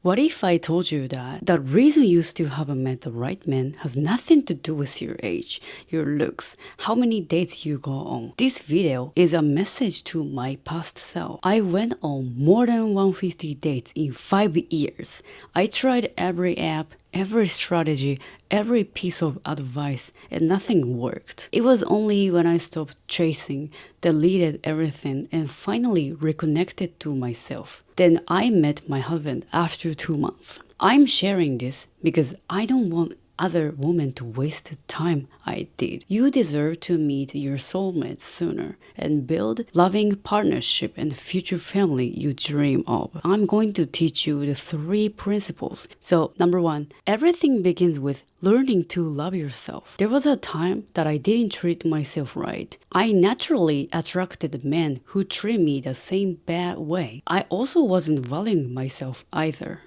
What if I told you that the reason you still haven't met the right man has nothing to do with your age, your looks, how many dates you go on? This video is a message to my past self. I went on more than 150 dates in 5 years. I tried every app, every strategy, every piece of advice, and nothing worked. It was only when I stopped chasing, deleted everything, and finally reconnected to myself. Then I met my husband after 2 months. I'm sharing this because I don't want other women to waste the time I did. You deserve to meet your soulmate sooner and build loving partnership and future family you dream of. I'm going to teach you the 3 principles. So, number 1, everything begins with learning to love yourself. There was a time that I didn't treat myself right. I naturally attracted men who treat me the same bad way. I also wasn't valuing myself either.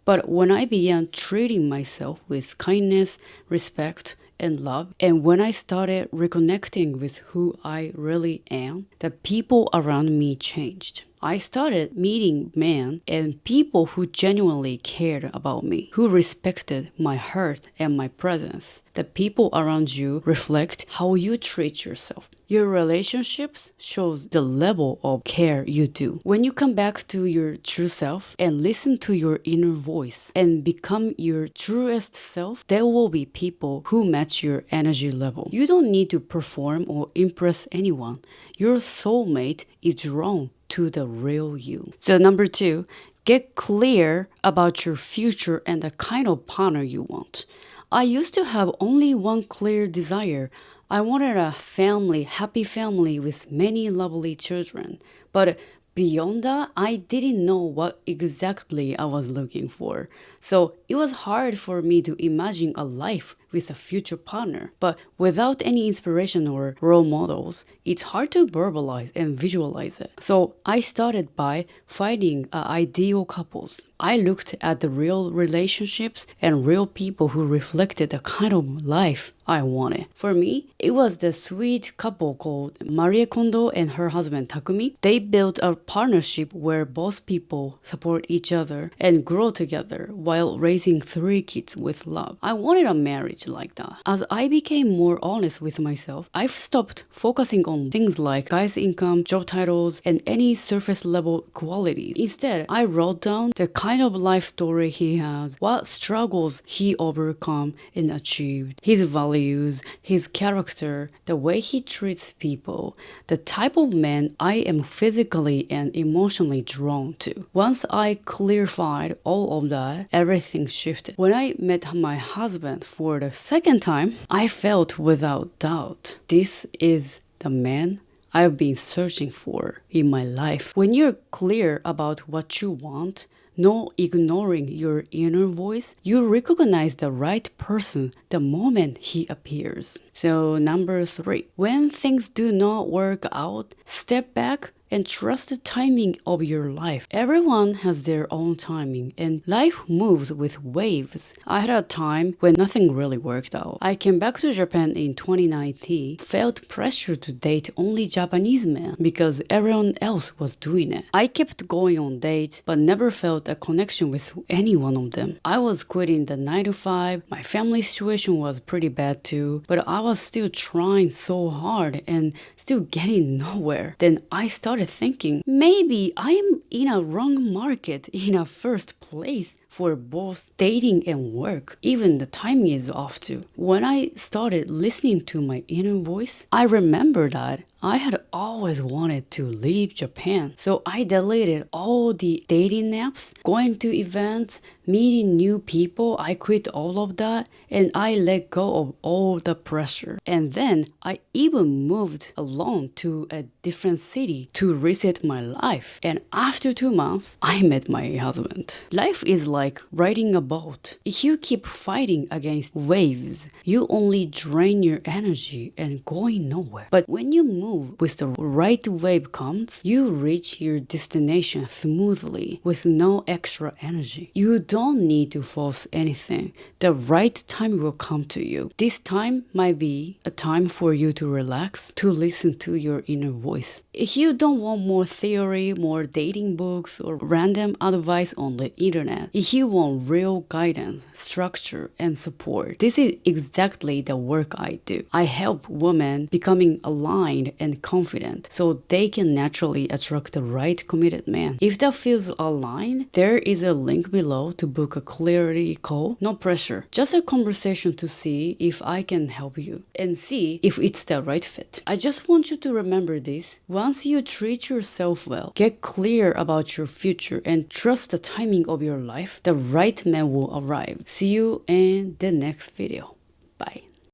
But when I began treating myself with kindness, respect, and love, and when I started reconnecting with who I really am, the people around me changed. I started meeting men and people who genuinely cared about me, who respected my heart and my presence. The people around you reflect how you treat yourself. Your relationships shows the level of care you do. When you come back to your true self and listen to your inner voice and become your truest self, there will be people who match your energy level. You don't need to perform or impress anyone. Your soulmate is drawn to the real you. So number 2, get clear about your future and the kind of partner you want. I used to have only one clear desire. I wanted a family, happy family with many lovely children. But beyond that, I didn't know what exactly I was looking for. So it was hard for me to imagine a life with a future partner. But without any inspiration or role models, it's hard to verbalize and visualize it. So I started by finding ideal couples. I looked at the real relationships and real people who reflected the kind of life I wanted. For me, it was the sweet couple called Marie Kondo and her husband Takumi. They built a partnership where both people support each other and grow together while raising 3 kids with love. I wanted a marriage like that. As I became more honest with myself, I've stopped focusing on things like guy's income, job titles, and any surface level qualities. Instead, I wrote down the kind of life story he has, what struggles he overcome and achieved, his values, his character, the way he treats people, the type of man I am physically and emotionally drawn to. Once I clarified all of that, everything shifted. When I met my husband for the second time, I felt without doubt, this is the man I've been searching for in my life. When you're clear about what you want, no ignoring your inner voice, you recognize the right person the moment he appears. So number 3, when things do not work out, step back and trust the timing of your life. Everyone has their own timing and life moves with waves. I had a time when nothing really worked out. I came back to Japan in 2019, felt pressure to date only Japanese men because everyone else was doing it. I kept going on dates but never felt a connection with any one of them. I was quitting the 9 to 5, my family situation was pretty bad too, but I was still trying so hard and still getting nowhere. Then I started thinking, maybe I am in a wrong market in a first place for both dating and work. Even the timing is off too. When I started listening to my inner voice, I remember that I had always wanted to leave Japan. So I deleted all the dating apps, going to events, meeting new people. I quit all of that and I let go of all the pressure. And then I even moved alone to a different city to reset my life. And after 2 months, I met my husband. Life is like riding a boat. If you keep fighting against waves, you only drain your energy and going nowhere. But when you move with the right wave comes, you reach your destination smoothly with no extra energy. You don't need to force anything. The right time will come to you. This time might be a time for you to relax, to listen to your inner voice. If you don't want more theory, more dating books, or random advice on the internet, if you want real guidance, structure, and support, this is exactly the work I do. I help women becoming aligned and confident so they can naturally attract the right committed man. If that feels aligned, there is a link below to book a clarity call. No pressure, just a conversation to see if I can help you and see if it's the right fit. I just want you to remember this. Once you treat yourself well, get clear about your future, and trust the timing of your life, the right man will arrive. See you in the next video. Bye.